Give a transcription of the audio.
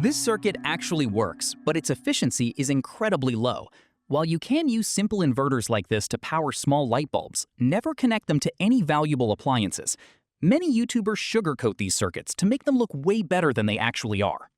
This circuit actually works, but its efficiency is incredibly low. While you can use simple inverters like this to power small light bulbs, never connect them to any valuable appliances. Many YouTubers sugarcoat these circuits to make them look way better than they actually are.